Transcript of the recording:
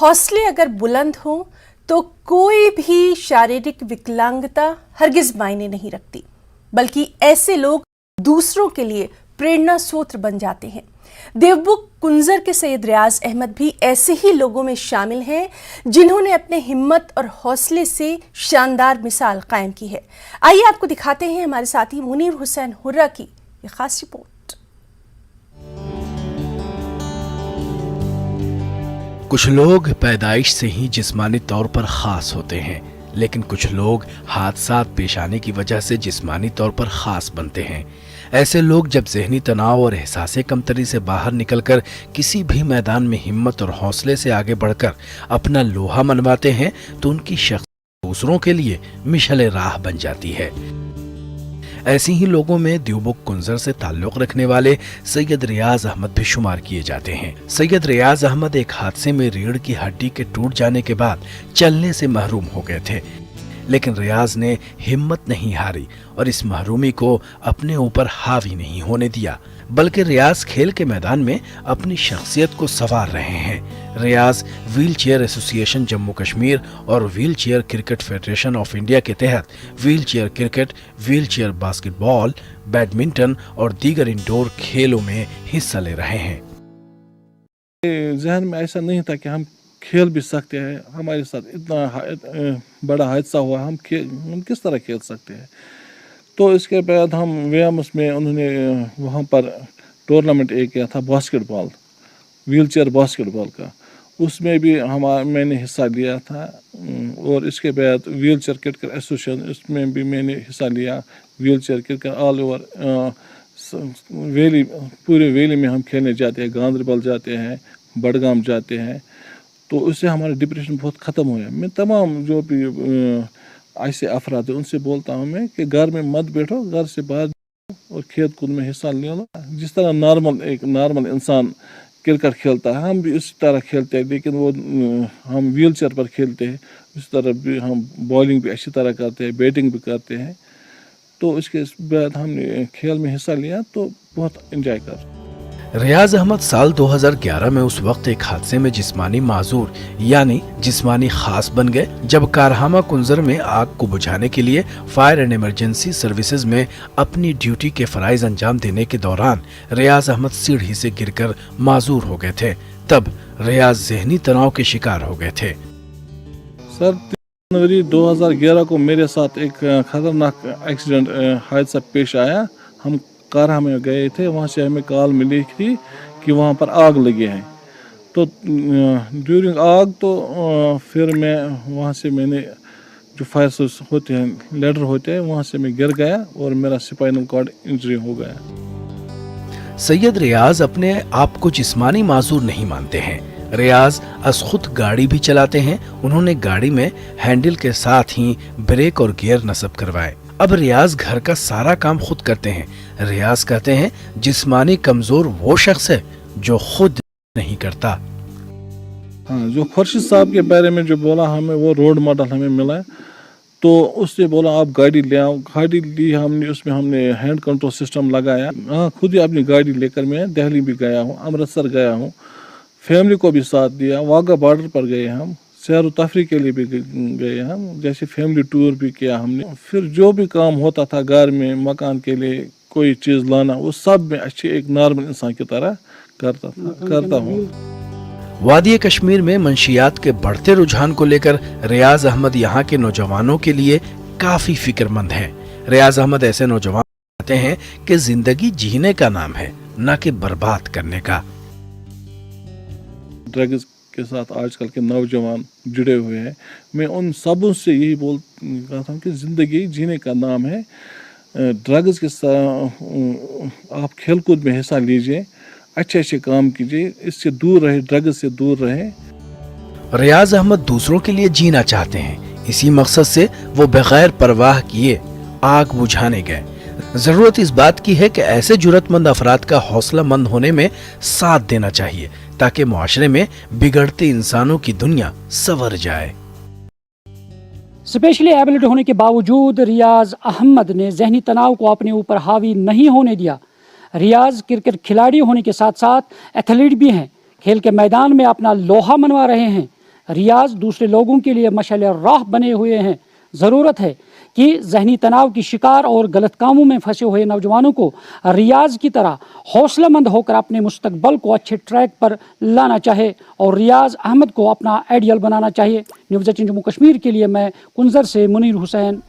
हौसले अगर बुलंद हों तो कोई भी शारीरिक विकलांगता हरगिज मायने नहीं रखती, बल्कि ऐसे लोग दूसरों के लिए प्रेरणा स्रोत बन जाते हैं। देवबुक कुंजर के सैयद रियाज अहमद भी ऐसे ही लोगों में शामिल हैं जिन्होंने अपने हिम्मत और हौसले से शानदार मिसाल कायम की है। आइए आपको दिखाते हैं हमारे साथी मुनीर हुसैन हुर्रा की ये खास रिपोर्ट। कुछ लोग पैदाइश से ही जिस्मानी तौर पर खास होते हैं, लेकिन कुछ लोग हादसात पेश आने की वजह से जिस्मानी तौर पर खास बनते हैं। ऐसे लोग जब ज़हनी तनाव और एहसासे कमतरी से बाहर निकलकर किसी भी मैदान में हिम्मत और हौसले से आगे बढ़कर अपना लोहा मनवाते हैं तो उनकी शख्सियत दूसरों के लिए मिशल राह बन जाती है। ऐसे ही लोगों में देवबुक कुंजर से ताल्लुक रखने वाले सैयद रियाज अहमद भी शुमार किए जाते हैं। सैयद रियाज अहमद एक हादसे में रीढ़ की हड्डी के टूट जाने के बाद चलने से महरूम हो गए थे, लेकिन रियाज ने हिम्मत नहीं हारी और इस महरूमी को अपने ऊपर हावी नहीं होने दिया, बल्कि रियाज खेल के मैदान में अपनी शख्सियत को संवार रहे हैं। Riyaz wheel chair association Jammu Kashmir और wheel chair cricket federation of India के तहत wheel chair cricket, wheel chair basketball, badminton और दीगर इंडोर खेलों में हिस्सा ले रहे हैं। जहन में ऐसा नहीं था कि हम खेल भी सकते हैं, हमारे साथ इतना बड़ा हादसा हुआ, हम किस तरह खेल सकते हैं। तो इसके बाद हम व्यायाम्स में उन्होंने वहाँ पर टूर्नामेंट एक किया था बास्केटबॉल, व्हील चेयर बास्केटबॉल का, उसमें भी मैंने हिस्सा लिया था। और इसके बाद व्हील चेयर क्रिकेट एसोसिएशन, इसमें भी मैंने हिस्सा लिया। Wheel chair cricket all over valley, पूरे वैली में हम खेलने जाते हैं, गांधरबल जाते हैं, बडगाम जाते हैं। तो उससे हमारा डिप्रेशन बहुत ख़त्म हुआ। मैं तमाम जो भी ऐसे अफराद है उनसे बोलता हूँ मैं कि घर में मत बैठो, घर से बाहर और खेत कूद में हिस्सा ले लो। जिस तरह एक नॉर्मल इंसान क्रिकेट खेलता है, हम भी उसी तरह खेलते हैं, लेकिन वो हम व्हील चेयर पर खेलते हैं। उस तरह भी हम बॉलिंग भी अच्छी तरह करते हैं, बैटिंग भी करते हैं। तो इसके बाद हमने खेल में हिस्सा लिया तो बहुत एंजॉय कर। रियाज अहमद साल 2011 में उस वक्त एक हादसे में जिस्मानी माजूर यानी जिस्मानी खास बन गए जब कारहामा कुंजर में आग को बुझाने के लिए फायर एंड इमरजेंसी सर्विसेज में अपनी ड्यूटी के फराइज अंजाम देने के दौरान रियाज अहमद सीढ़ी से गिरकर माजूर हो गए थे। तब रियाज ज़हनी तनाव के शिकार हो गए थे। सर, 3 जनवरी 2011 को मेरे साथ एक खतरनाक एक्सीडेंट हादसा पेश आया। हम कारहा में गए थे, वहाँ से हमें कॉल मिली थी कि वहाँ पर आग लगी है। तो ड्यूरिंग आग तो फिर मैं वहाँ से मैंने जो फायर सर्विस होते हैं, लेडर होते हैं, वहाँ से मैं गिर गया और मेरा स्पाइनल कॉर्ड इंजरी हो गया। सैयद रियाज अपने आप को जिस्मानी माजूर नहीं मानते हैं। रियाज खुद गाड़ी भी चलाते हैं। उन्होंने गाड़ी में हैंडल के साथ ही ब्रेक और गियर नस्ब करवाए। अब रियाज घर का सारा काम खुद करते हैं। रियाज कहते हैं जिस्मानी कमजोर वो शख्स है जो खुद नहीं करता। हाँ, जो खुर्शीद साहब के बारे में जो बोला हमें, वो रोड मॉडल हमें मिला। तो उससे बोला आप गाड़ी ले आओ। गाड़ी ली हमने, उसमें हमने हैंड कंट्रोल सिस्टम लगाया। हाँ, खुद ही अपनी गाड़ी लेकर मैं दिल्ली भी गया हूँ, अमृतसर गया हूँ, फैमिली को भी साथ दिया। वाघा बॉर्डर पर गए हम, सैर तफरी के लिए भी गए हम, जैसे फैमिली टूर भी किया हमने। फिर जो भी काम होता था घर में, मकान के लिए कोई चीज़ लाना, वो सब में अच्छे एक नॉर्मल इंसान की तरह करता हूँ। वादी कश्मीर में मंशियात के बढ़ते रुझान को लेकर रियाज अहमद यहाँ के नौजवानों के लिए काफी फिक्रमंद हैं। रियाज अहमद ऐसे नौजवान कहते हैं कि जिंदगी जीने का नाम है, न कि बर्बाद करने का। ड्रग्स के साथ आजकल के नौजवान जुड़े हुए हैं। मैं उन सबों से यही कहता हूँ कि ज़िंदगी जीने का नाम है। ड्रग्स के साथ आप खेल कूद में हिस्सा लीजिए, अच्छे अच्छे काम कीजिए, इससे दूर रहे, ड्रग्स से दूर रहे। रियाज अहमद दूसरों के लिए जीना चाहते हैं। इसी मकसद से वो बगैर परवाह किए आग बुझाने गए। जरूरत इस बात की है कि ऐसे जुर्रतमंद अफराद का हौसला मंद होने में साथ देना चाहिए ताकि मुआशरे में बिगड़ते इंसानों की दुनिया संवर जाए। स्पेशली एबिलिटी होने के बावजूद रियाज अहमद ने जहनी तनाव को अपने ऊपर हावी नहीं होने दिया। रियाज क्रिकेट खिलाड़ी होने के साथ साथ एथलीट भी हैं। खेल के मैदान में अपना लोहा मनवा रहे हैं। ریاض دوسرے لوگوں کے لیے مشعل راہ بنے ہوئے ہیں۔ ضرورت ہے کہ ذہنی تناؤ کی شکار اور غلط کاموں میں پھنسے ہوئے نوجوانوں کو ریاض کی طرح حوصلہ مند ہو کر اپنے مستقبل کو اچھے ٹریک پر لانا چاہے اور ریاض احمد کو اپنا آئیڈیل بنانا چاہیے۔ نیوز 18 جموں کشمیر کے لیے میں کنزر سے منیر حسین۔